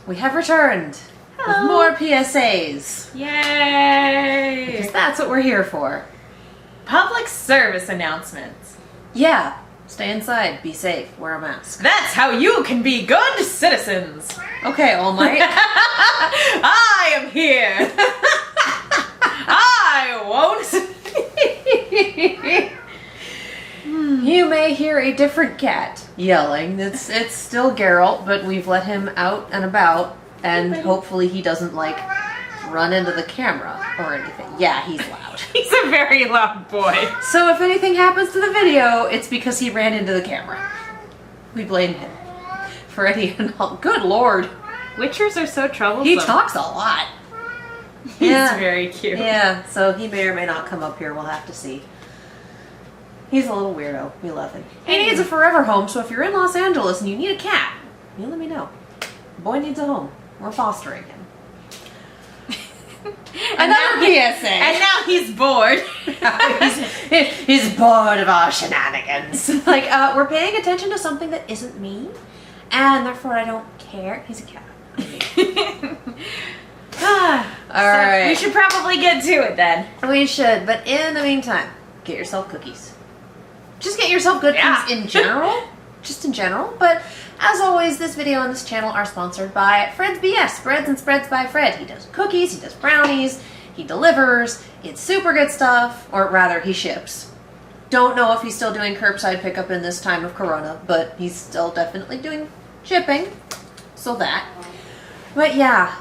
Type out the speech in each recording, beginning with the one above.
we have returned with more PSAs. Yay! Because that's what we're here for. Public service announcements. Yeah, stay inside, be safe, wear a mask. That's how you can be good citizens. Okay, All Might. I am here. I won't. You may hear a different cat yelling. It's still Geralt, but we've let him out and about, and hopefully he doesn't, like, run into the camera or anything. Yeah, he's loud. He's a very loud boy. So if anything happens to the video, it's because he ran into the camera. We blame him for any and all. Good lord. Witchers are so troublesome. He talks a lot. He's very cute. Yeah, so he may or may not come up here. We'll have to see. He's a little weirdo. We love him. He needs a forever home, so if you're in Los Angeles and you need a cat, you let me know. The boy needs a home. We're fostering him. Another PSA. And now he's bored. he's bored of our shenanigans. Like, we're paying attention to something that isn't me, and therefore I don't care. He's a cat. Alright. We should probably get to it then. We should, but in the meantime, get yourself cookies. Just get yourself good things in general. Just in general. But as always, this video and this channel are sponsored by Fred's BS, Breads and Spreads by Fred. He does cookies, he does brownies, he delivers. It's super good stuff, or rather, he ships. Don't know if he's still doing curbside pickup in this time of Corona, but he's still definitely doing shipping. So that. But yeah,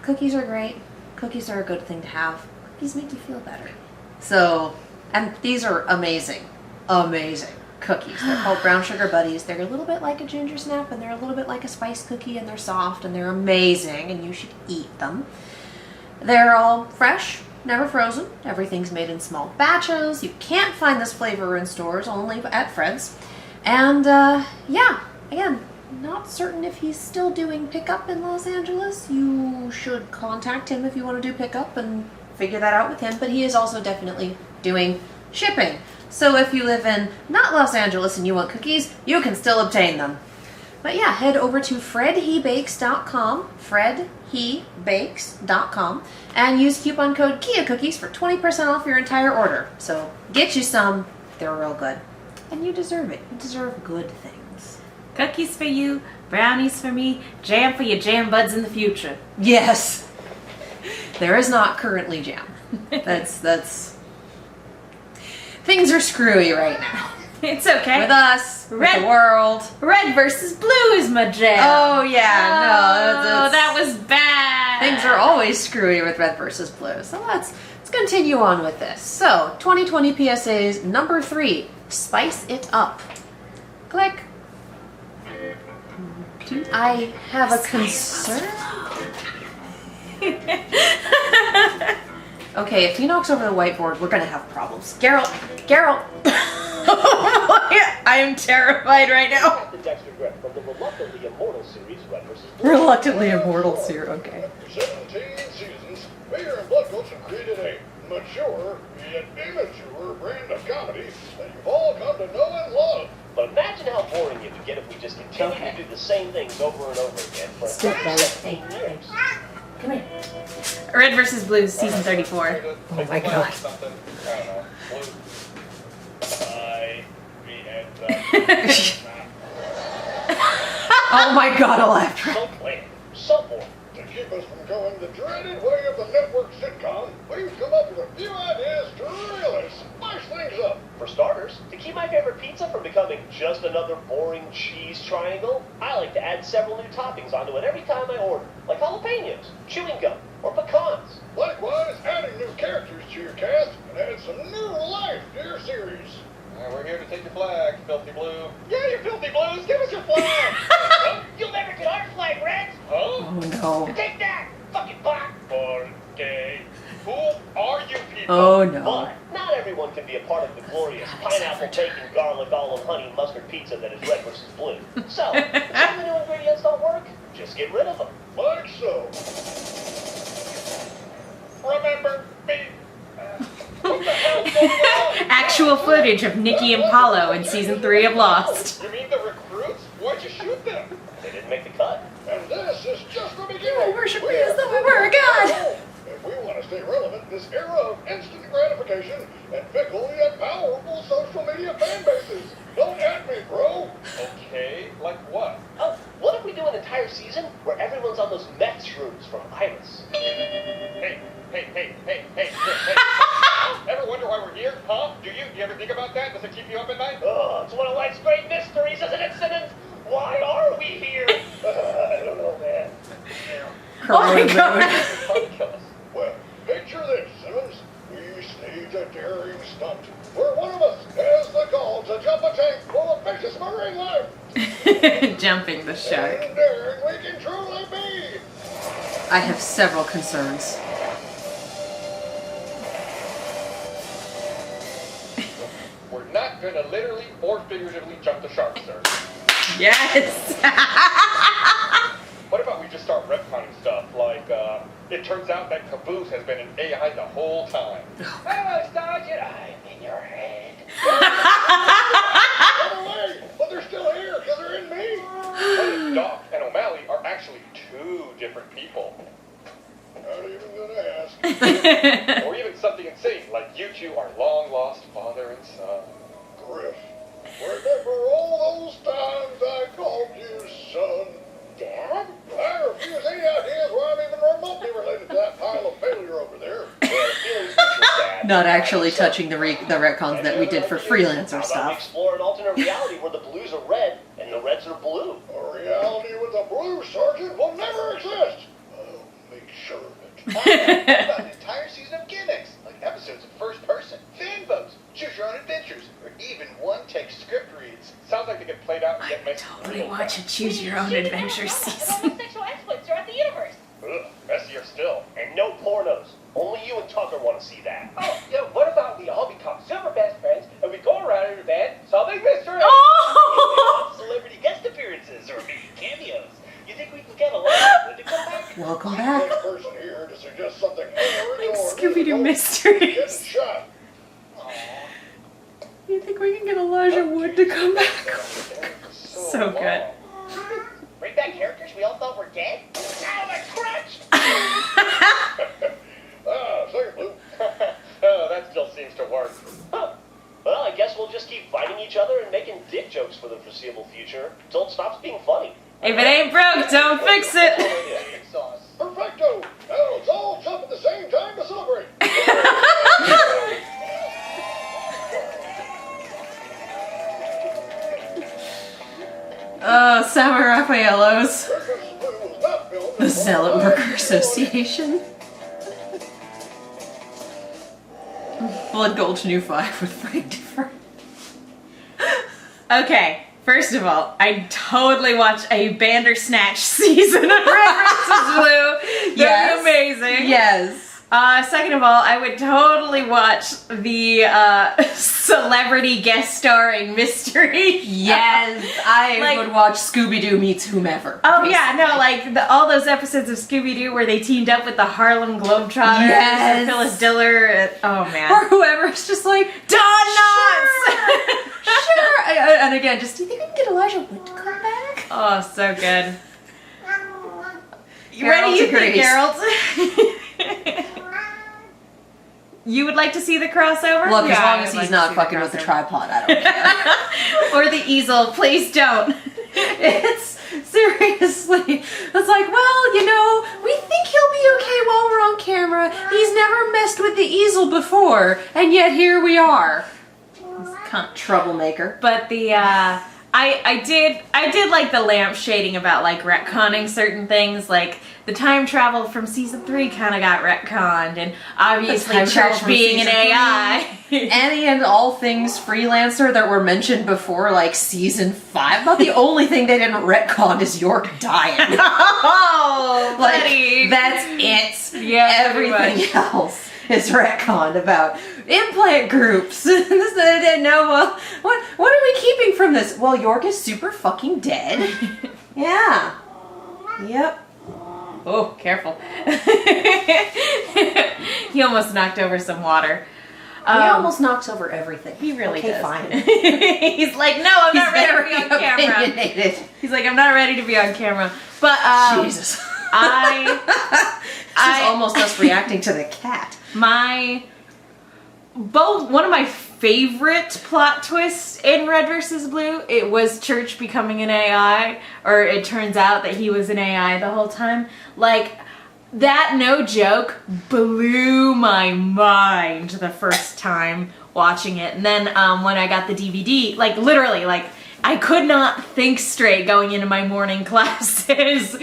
cookies are great. Cookies are a good thing to have. Cookies make you feel better. So, and these are amazing. Amazing cookies. They're called brown sugar buddies. They're a little bit like a ginger snap, and they're a little bit like a spice cookie, and they're soft, and they're amazing, and you should eat them. They're all fresh, never frozen. Everything's made in small batches. You can't find this flavor in stores, only at Fred's. And yeah, again, not certain if he's still doing pickup in Los Angeles. You should contact him if you want to do pickup and figure that out with him, but he is also definitely doing shipping. So if you live in not Los Angeles and you want cookies, you can still obtain them. But yeah, head over to fredhebakes.com, fredhebakes.com, and use coupon code KIACookies for 20% off your entire order. So get you some, they're real good. And you deserve it. You deserve good things. Cookies for you, brownies for me, jam for your jam buds in the future. Yes. There is not currently jam. That's... Things are screwy right now. It's okay. With us, with the world. Red versus blue is my jam. Oh, yeah. No, that was bad. Things are always screwy with red versus blue. So let's continue on with this. So, 2020 PSAs number 3. Spice it up. Click. I have a concern. Okay, if he knocks over the whiteboard, we're gonna have problems. Geralt! I am terrified right now. Reluctantly Immortal series, okay. 17 seasons, Beer and Blood Goats have created a mature yet immature brand of comedy that you've all come to know and love. But imagine how boring it would get if we just continued to do the same things over and over again for 17 years. Come here. Red versus blue, season 34. Oh my god. Oh my god, Electra. Some plan, someone. To keep us from going the dreaded way of the network sitcom, we've come up with a few ideas to really spice things up. For starters, to keep my favorite pizza from becoming just another boring cheese triangle, I like to add several new toppings onto it every time I order, like jalapenos, chewing gum, or pecans. Likewise, adding new characters to your cast and add some new life to your series. We're here to take your flag, Filthy Blue. Yeah, you filthy blues, give us your flag! You'll never get our flag, Reds! Huh? Oh no. Take that, fucking bot! Okay. Who are you people? Oh no. But not everyone can be a part of the glorious pineapple, bacon, garlic, olive, honey, mustard pizza that is red versus blue. So, if some of the new ingredients don't work, just get rid of them. Like so. Remember me. What the hell's going on? Actual footage of Nikki and Paulo in season 3 of Lost. You mean the recruits? Why'd you shoot them? They didn't make the cut. And this is just the beginning. where everyone's on those meth shrooms from Iris. Hey. Ever wonder why we're here, huh? Do you ever think about that? Does it keep you up at night? Oh, it's one of life's great mysteries, isn't it, Simmons? Why are we here? I don't know, man. Oh my god. Well, picture this, Simmons. We stage a daring stunt where one of us has the gall to jump a tank full of vicious marine life. Jumping the shark. And daring we can truly be. I have several concerns. We're not gonna literally or figuratively jump the shark, sir. Yes. What about we just start retconning stuff like, it turns out that Caboose has been an AI the whole time. Oh, Sergeant, I'm in your head. Run away! But they're still here because they're in me. What if Doc and O'Malley are actually two different people? Not even gonna ask. Or even something insane like you two are long lost father and son. Griff, remember all those times I called you son? Dad? I refuse any ideas where I'm even remotely related to that pile of failure over there. Not actually touching the retcons that we did for freelancer How about we stuff. explore an alternate reality where the blues are red and the reds are blue? A reality with a blue sergeant will never exist. I'll make sure of it. What about an entire season of gimmicks, like episodes of first person, fan votes, choose your own adventures, or even one-take script reads? Sounds like they get played out and get messy. Totally watch a choose your own adventure season. Homosexual exploits throughout the universe. Ugh, messier still. And no pornos. Only you and Tucker want to see that. Oh, yeah, what about we all become super best friends, and we go around in a van solving mysteries? Oh! Celebrity guest appearances, or maybe cameos. You think we can get along when they come back? Welcome Next back. person here to suggest something Like Scooby-Doo mysteries. Get shot. You think we can get Elijah Wood to come back? So good. Bring back characters we all thought were dead? Ow, my crutch! Second blue. Oh, that still seems to work. Huh. Well, I guess we'll just keep fighting each other and making dick jokes for the foreseeable future until it stops being funny. If it ain't broke, don't fix it. Sauce. Perfecto. Now let's all jump at the same time to celebrate. San Raffaello's. Breakfast Blue was not filmed The Zealot Worker Association. Blood Gulch New 5 with Frank Differ. Okay, first of all, I totally watched a Bandersnatch season of Red vs. Blue. That'd be amazing. Yes. Second of all, I would totally watch the celebrity guest starring mystery. Yes. I Like- would watch Scooby-Doo meets whomever. Oh yeah, no, like all those episodes of Scooby-Doo where they teamed up with the Harlem Globetrotters, Yes. or Phyllis Diller. Oh man, Or whoever's just like, Don Knotts. sure. And again, just, do you think we can get Elijah Wood to come back? Oh, so good. You Gerald ready? You think, agrees. Gerald? You would like to see the crossover? Look, Yeah, as I long would as like he's to not see the fucking with the crossover. tripod, I don't care. Or the easel, please don't. It's seriously, it's like, well, you know, we think he'll be okay while we're on camera. He's never messed with the easel before, and yet here we are. Troublemaker. But the I did like the lamp shading about like retconning certain things, like the time travel from season 3 kind of got retconned, and obviously time travel Church from being an season AI. Any and all things freelancer that were mentioned before, like season 5. About the only thing they didn't retcon is York dying. Oh, Like, buddy. that's it. Yeah, pretty everything much. else is retconned about implant groups. This I didn't know. Well, what are we keeping from this? Well, York is super fucking dead. Yeah. Yep. Oh, careful. He almost knocked over some water. He almost knocks over everything. He really okay, does. fine. He's like, no, I'm not ready to be on camera. Opinionated. He's like, I'm not ready to be on camera. But Jesus. This I is almost us reacting to the cat. one of my favorite plot twist in Red vs. Blue. It was Church becoming an AI, or it turns out that he was an AI the whole time. Like, that, no joke, blew my mind the first time watching it. And then when I got the DVD, like, literally, like, I could not think straight going into my morning classes.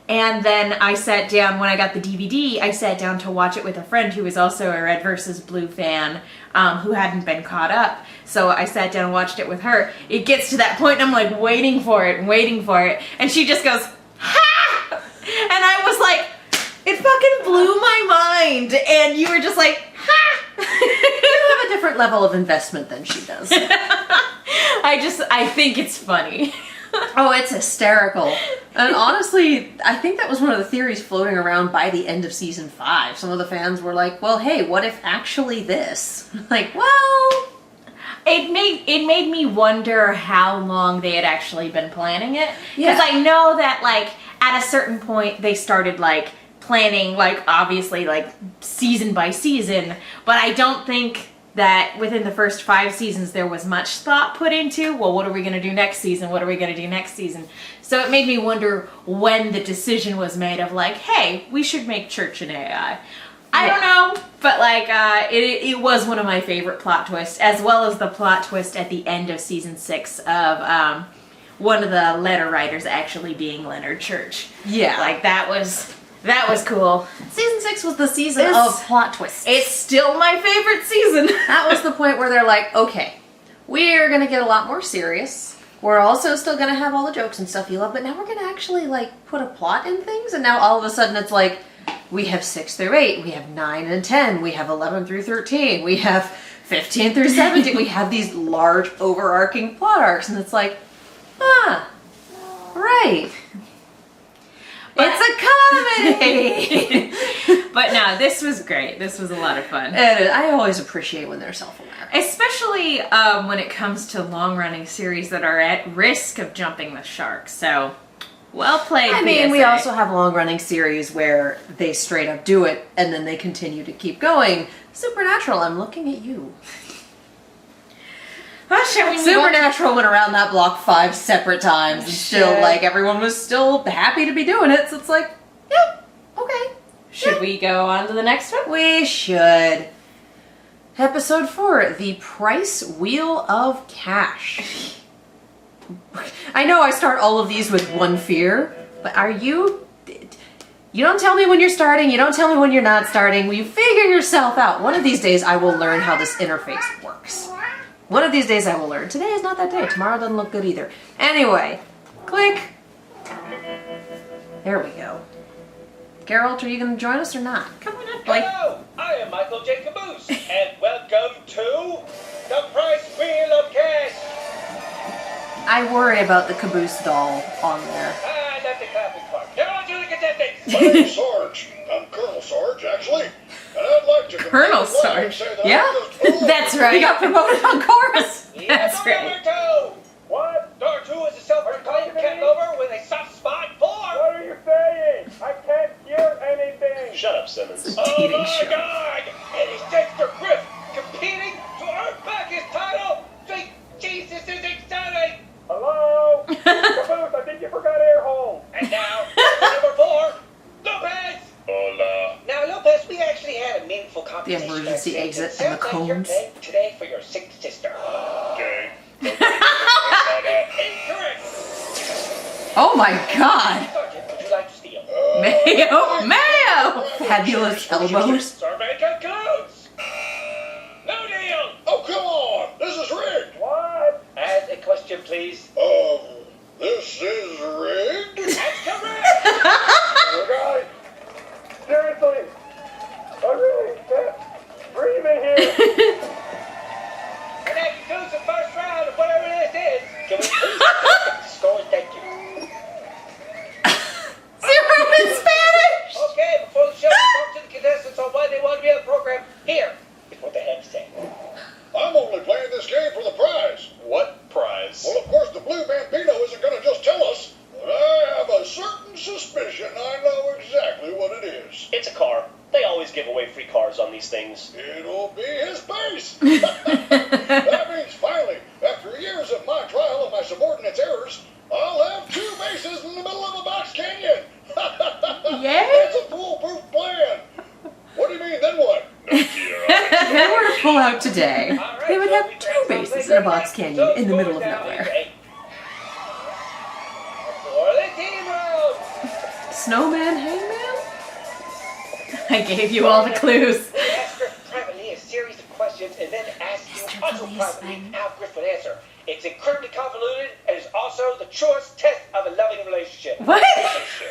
And then I sat down, when I got the DVD, I sat down to watch it with a friend who was also a Red vs. Blue fan, who hadn't been caught up. So I sat down and watched it with her. It gets to that point and I'm like waiting for it. And she just goes, ha! And I was like, it fucking blew my mind. And you were just like, ha! You have a different level of investment than she does. I think it's funny. Oh, it's hysterical. And honestly, I think that was one of the theories floating around by the end of season 5. Some of the fans were like, well, hey, what if actually this? Like, well... It made me wonder how long they had actually been planning it. Yeah. Because I know that, like, at a certain point, they started, like, planning, like, obviously, like, season by season. But I don't think that within the first 5 seasons there was much thought put into, well, what are we going to do next season? What are we going to do next season? So it made me wonder when the decision was made of like, hey, we should make Church an AI. I don't know, but like it was one of my favorite plot twists, as well as the plot twist at the end of season 6 of one of the letter writers actually being Leonard Church. Yeah. Like that was cool. Season 6 was the season of plot twists. It's still my favorite season. That was the point where they're like, okay, we're going to get a lot more serious. We're also still going to have all the jokes and stuff you love, but now we're going to actually like put a plot in things. And now all of a sudden it's like, we have 6 through 8, we have 9 and 10, we have 11 through 13, we have 15 through 17. We have these large overarching plot arcs, and it's like, right. It's a comedy! But no, this was great. This was a lot of fun. And I always appreciate when they're self-aware. Especially when it comes to long-running series that are at risk of jumping the shark. So, well played, I mean, PSA. we also have long-running series where they straight up do it, and then they continue to keep going. Supernatural, I'm looking at you. Supernatural went around that block 5 separate times, and still, like, everyone was still happy to be doing it, so it's like, yeah, okay. Should we go on to the next one? We should. Episode 4, The Price Wheel of Cash. I know I start all of these with one fear, but are you... You don't tell me when you're starting, you don't tell me when you're not starting, you figure yourself out. One of these days I will learn how this interface works. One of these days I will learn. Today is not that day. Tomorrow doesn't look good either. Anyway, click. There we go. Geralt, are you going to join us or not? Come on up, boy. Hello, I am Michael J. Caboose, and welcome to The Price Wheel of Cash. I worry about the Caboose doll on there. Ah, that's the clapping part. Now on to the contestants. My name's Sarge. I'm Colonel Sarge, actually. And I'd like to Colonel Sarge. Yeah, that's right. He got promoted on chorus. That's Door right. number 2. What? Door 2 is a self-proclaimed cat lover with a soft spot for... What are you saying? I can't hear anything. Shut up, Simmons. It's a Oh dating my show. God! It is Dexter Griff competing to earn back his title. Sweet Jesus is exciting. Hello? Caboose, I think you forgot air hole. And now, number 4, Lopez. Hola. Now, Lopez, we actually had a meaningful conversation. The emergency last week. exit It and the sounds like you're cones. paying today for your sick sister. Okay. Incorrect. Oh my god. Sergeant, would you like to steal? Mayo! Fabulous elbows. Survey concludes. No deal. Oh, come on! This is rigged! What? Ask a question, please. This is rigged? That's correct. You guys, seriously, I really can't breathe in here. And that concludes the first round of whatever this is. Can we please get the scores? Thank you. 0 in Spanish. Okay, before the show, we talk to the contestants on why they want to be on the program. Here is what they have to say. I'm only playing this game for the prize. What prize? Well, of course, the Blue Vampino isn't going to just tell us, but I have a certain suspicion I know exactly what it is. It's a car. They all always give away free cars on these things. It'll be his base. That means finally, after years of my trial and my subordinates' errors, I'll have 2 bases in the middle of a box canyon. Yay! It's a foolproof plan. What do you mean, then what? If they were to pull out today, they would have 2 bases in a box canyon in the middle of nowhere. For the team round. Snowman Hangman? I gave you all the clues. Ask Griff privately a series of questions and then ask you also privately how Griff would answer. It's incredibly convoluted and is also the truest test of a loving relationship. What?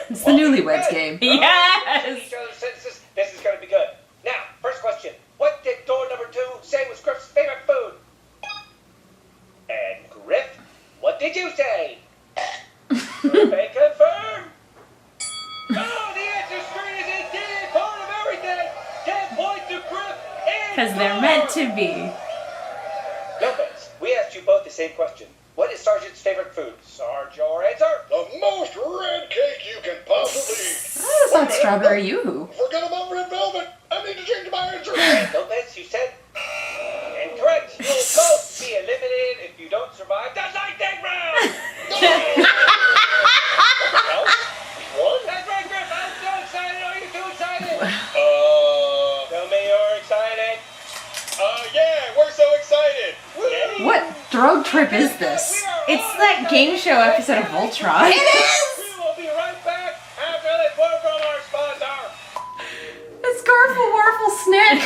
It's the Newlyweds Game. Yes! Each other's sentences. This is going to be good. Now, first question. What did door number 2 say was Griff's favorite food? And Griff, what did you say? Survey confirm. Oh, the answer screen is indeed part of everything. 10 points to Griff. Because they're meant to be. Lopez, we asked you both the same question. What is Sergeant's favorite food? Sarge, your answer? The most red cake you can possibly eat. Oh, it's not strawberry yoo-hoo. Forget about red velvet. I need to change my answer. Lopez, you said incorrect. You'll both be eliminated if you don't survive the lightning round. What? That's right, Griff. I'm so excited. Are you too excited? Tell me you're excited. Yeah, we're so excited. What drug trip is this? It's that game show episode of Voltron. It is! We will be right back after this word from our sponsor. It's Garfle Warfle Snick.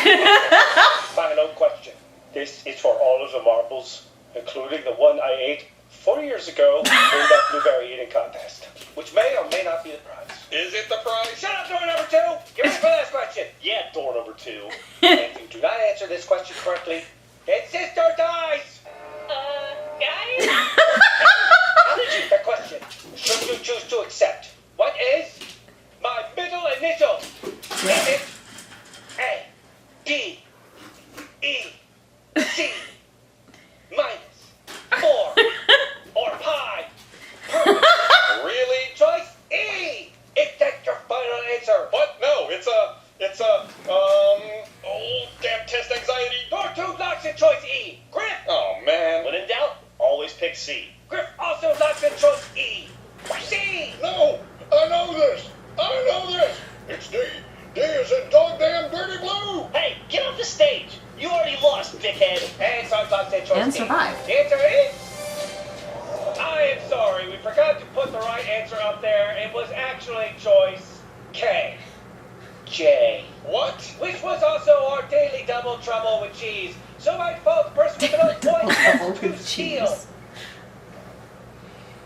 Final question. This is for all of the marbles, including the one I ate 4 years ago during that blueberry eating contest. Which may or may not be the prize. Is it the prize? Shut up, door number 2. Get ready for the last question. Yeah, door number 2. If you do not answer this question correctly, then sister dies. Guys? How did you the question? Should you choose to accept? What is my middle initial? Is it A, D, E, C, minus, 4, or pi? Really? Choice E. Is that your final answer? What? No, it's a, damn test anxiety. Door 2 locks in choice E. Griff. Oh, man. When in doubt, always pick C. Griff also locks in choice E. C. No, I know this. It's D. D is in dog damn dirty blue. Hey, get off the stage. You already lost, dickhead. And so locks in choice And D. survived. The answer is... I am sorry, we forgot to put the right answer up there. It was actually choice K. J. What? Which was also our daily double trouble with cheese. So by default, the person with the most points Double has to with steal. cheese.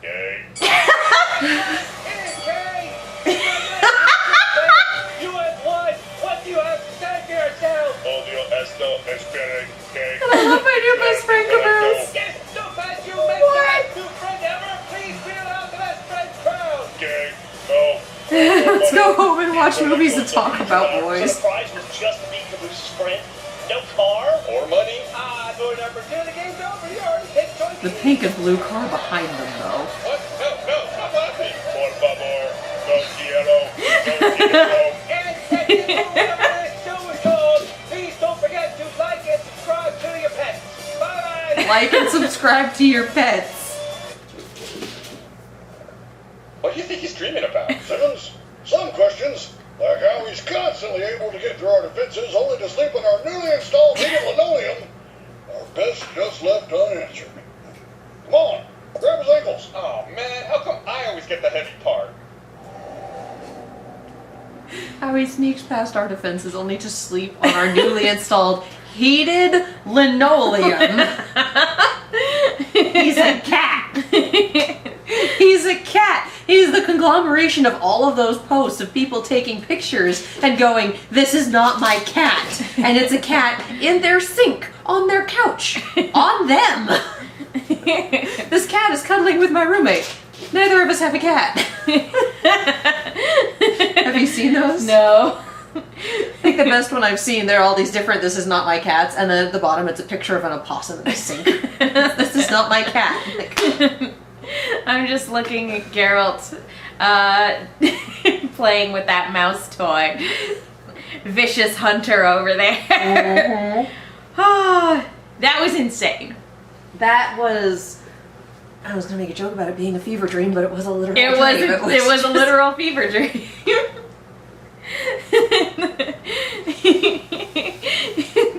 Yay. It is K. You have won. What do you have to say for yourself? Odio esto espere que... I love my new best friend, Caboose. Yes, so fast you make the best new friend ever. Please feel out the best friend crowd. Okay, no. Let's go home and watch movies and talk about So boys. the prize was just to meet Caboose's friend. No car. Or money? Door number 2, the game's over. You already picked choice The E. pink and blue car behind them, though. What? No, stop laughing. Por favor, no quiero. And whatever this show is called, please don't forget to like and subscribe to your pets. Bye-bye. Like and subscribe to your pets. What do you think he's dreaming about? Simmons, some questions, like how he's constantly able to get through our defenses only to sleep in our newly installed heated linoleum, are best just left unanswered. Come on, grab his ankles. Oh, man, how come I always get the heavy part? How he sneaks past our defenses only to sleep on our newly installed heated linoleum. He's a cat. He's a cat. He's the conglomeration of all of those posts of people taking pictures and going, "This is not my cat." And it's a cat in their sink, on their couch, on them. This cat is cuddling with my roommate. Neither of us have a cat. Have you seen those? No. I think the best one I've seen, there are all these different "this is not my cats," and then at the bottom it's a picture of an opossum in a sink. This is not my cat. Like, I'm just looking at Geralt playing with that mouse toy. vicious hunter over there. Oh, that was insane. That was. I was gonna make a joke about it being a fever dream, but it was a literal It dream. was a literal fever dream.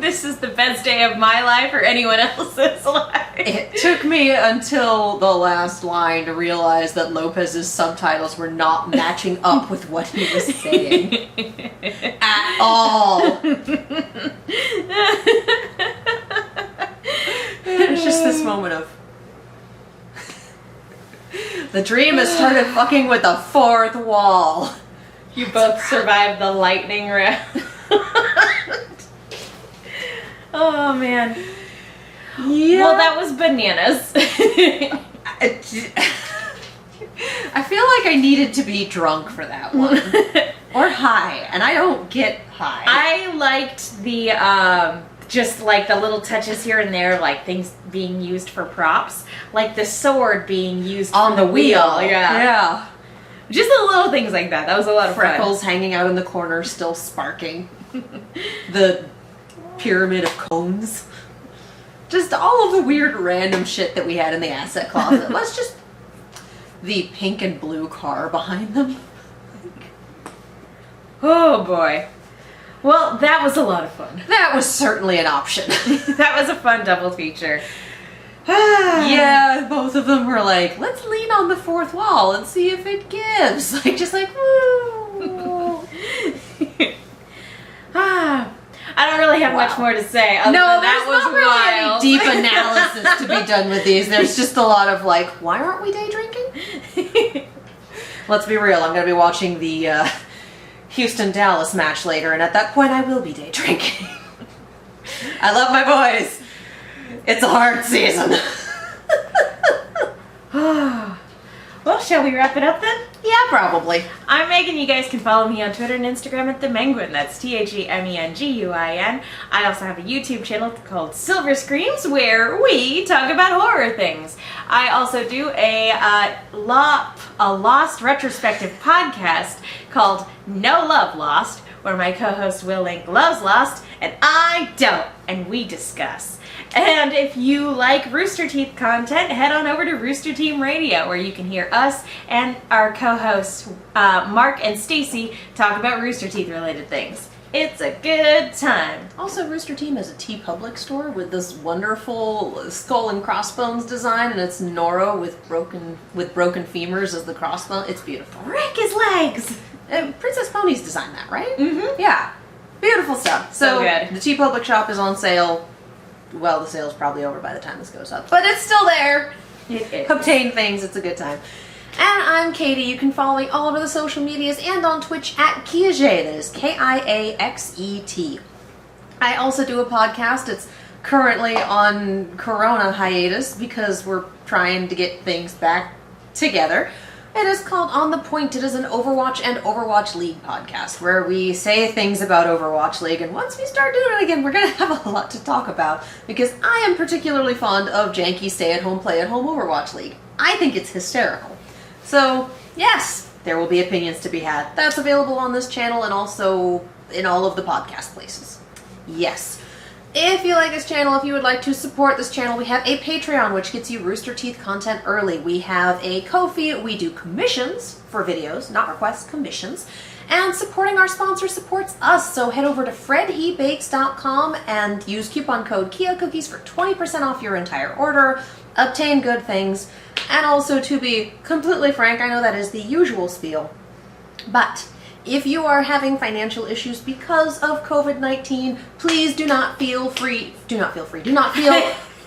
This is the best day of my life or anyone else's life. It took me until the last line to realize that Lopez's subtitles were not matching up with what he was saying at all. It's just this moment of the dream has started fucking with the fourth wall. You both survived the lightning round. Oh man. Yeah. Well, that was bananas. I feel like I needed to be drunk for that one. Or high, and I don't get high. I liked the just like the little touches here and there, like things being used for props, like the sword being used on for the wheel. Yeah. Just the little things like that. That was a lot of freckles hanging out in the corner, still sparking. The pyramid of cones. Just all of the weird random shit that we had in the asset closet. Let's just the pink and blue car behind them. Oh boy. Well, that was a lot of fun. That was certainly an option. That was a fun double feature. Yeah, both of them were like, let's lean on the fourth wall and see if it gives. Like, just like, woo. I don't really have much more to say. Other No, than there's that was not really wild. any deep analysis to be done with these. There's just a lot of like, why aren't we day drinking? Let's be real. I'm going to be watching the Houston-Dallas match later, and at that point I will be day drinking. I love my boys. It's a hard season. Well, shall we wrap it up then? Yeah, probably. I'm Megan. You guys can follow me on Twitter and Instagram at TheMenguin. That's TheMenguin. I also have a YouTube channel called Silver Screams where we talk about horror things. I also do a Lost retrospective podcast called No Love Lost, where my co-host Will Link loves Lost and I don't, and we discuss. And if you like Rooster Teeth content, head on over to Rooster Team Radio, where you can hear us and our co-hosts Mark and Stacy talk about Rooster Teeth related things. It's a good time. Also, Rooster Team has a TeePublic store with this wonderful skull and crossbones design, and it's Nora with broken femurs as the crossbone. It's beautiful. Wreck his legs! Princess Pony's designed that, right? Mm-hmm. Yeah. Beautiful stuff. So good. The TeePublic shop is on sale. Well, the sale's probably over by the time this goes up, but it's still there. It is. Obtain things. It's a good time. And I'm Katie. You can follow me all over the social medias and on Twitch at Kiaxet. That is Kiaxet. I also do a podcast. It's currently on Corona hiatus because we're trying to get things back together. It is called On the Point. It is an Overwatch and Overwatch League podcast where we say things about Overwatch League, and once we start doing it again, we're going to have a lot to talk about because I am particularly fond of janky stay-at-home, play-at-home Overwatch League. I think it's hysterical. So, yes, there will be opinions to be had. That's available on this channel and also in all of the podcast places. Yes. If you like this channel, if you would like to support this channel, we have a Patreon, which gets you Rooster Teeth content early. We have a Ko-fi. We do commissions for videos, not requests, commissions. And supporting our sponsor supports us, so head over to fredhebakes.com and use coupon code KIACookies for 20% off your entire order. Obtain good things. And also, to be completely frank, I know that is the usual spiel, but if you are having financial issues because of COVID-19, please do not feel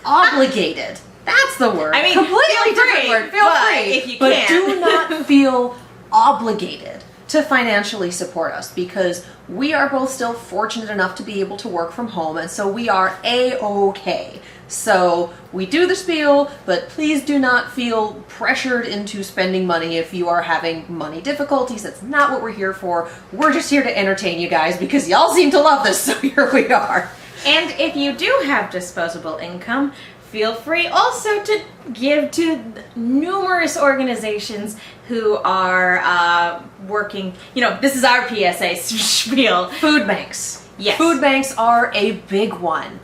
obligated. That's the word. I mean, completely different word. Feel free, if you but can. do not feel obligated to financially support us because we are both still fortunate enough to be able to work from home, and so we are A-okay. So we do the spiel, but please do not feel pressured into spending money if you are having money difficulties. That's not what we're here for. We're just here to entertain you guys because y'all seem to love this, so here we are. And if you do have disposable income, feel free also to give to numerous organizations who are working, this is our PSA spiel. Food banks. Yes. Food banks are a big one.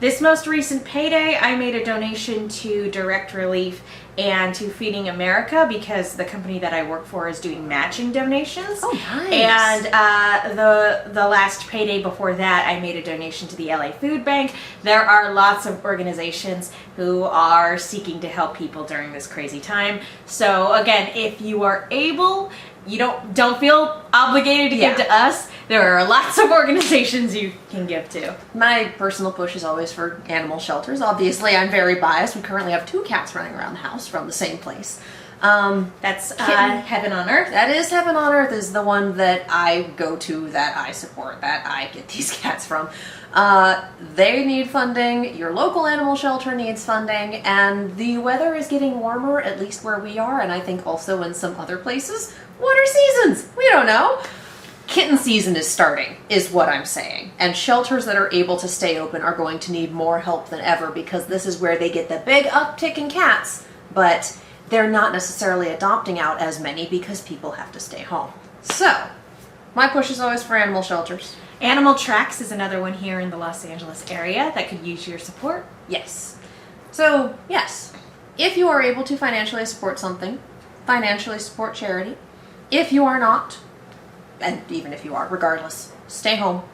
This most recent payday, I made a donation to Direct Relief and to Feeding America because the company that I work for is doing matching donations. Oh, nice. And the last payday before that, I made a donation to the LA Food Bank. There are lots of organizations who are seeking to help people during this crazy time. So again, if you are able, you don't feel obligated to give to us. There are lots of organizations you can give to. My personal push is always for animal shelters. Obviously, I'm very biased. We currently have 2 cats running around the house from the same place. That's Heaven on Earth. That is Heaven on Earth is the one that I go to, that I support, that I get these cats from. They need funding, your local animal shelter needs funding, and the weather is getting warmer, at least where we are, and I think also in some other places. What are seasons? We don't know. Kitten season is starting, is what I'm saying. And shelters that are able to stay open are going to need more help than ever because this is where they get the big uptick in cats, but they're not necessarily adopting out as many because people have to stay home. So, my push is always for animal shelters. Animal Tracks is another one here in the Los Angeles area that could use your support. Yes. So, yes, if you are able to financially support something, financially support charity. If you are not, and even if you are, regardless, stay home,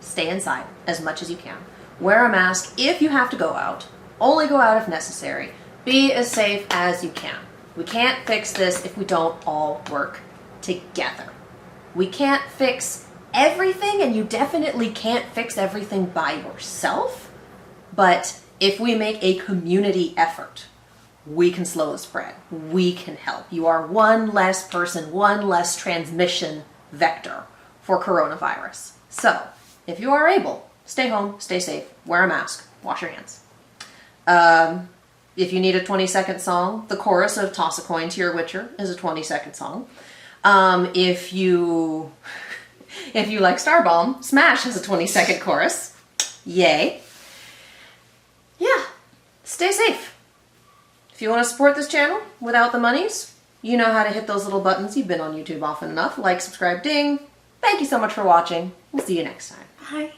stay inside as much as you can. Wear a mask if you have to go out. Only go out if necessary. Be as safe as you can. We can't fix this if we don't all work together. We can't fix everything, and you definitely can't fix everything by yourself. But if we make a community effort, we can slow the spread. We can help. You are one less person, one less transmission vector for coronavirus. So, if you are able, stay home, stay safe, wear a mask, wash your hands. If you need a 20-second song, the chorus of Toss a Coin to Your Witcher is a 20-second song. If you like Starbomb, Smash has a 20-second chorus. Yay. Yeah, stay safe. If you want to support this channel without the monies, you know how to hit those little buttons. You've been on YouTube often enough. Like, subscribe, ding. Thank you so much for watching. We'll see you next time. Bye.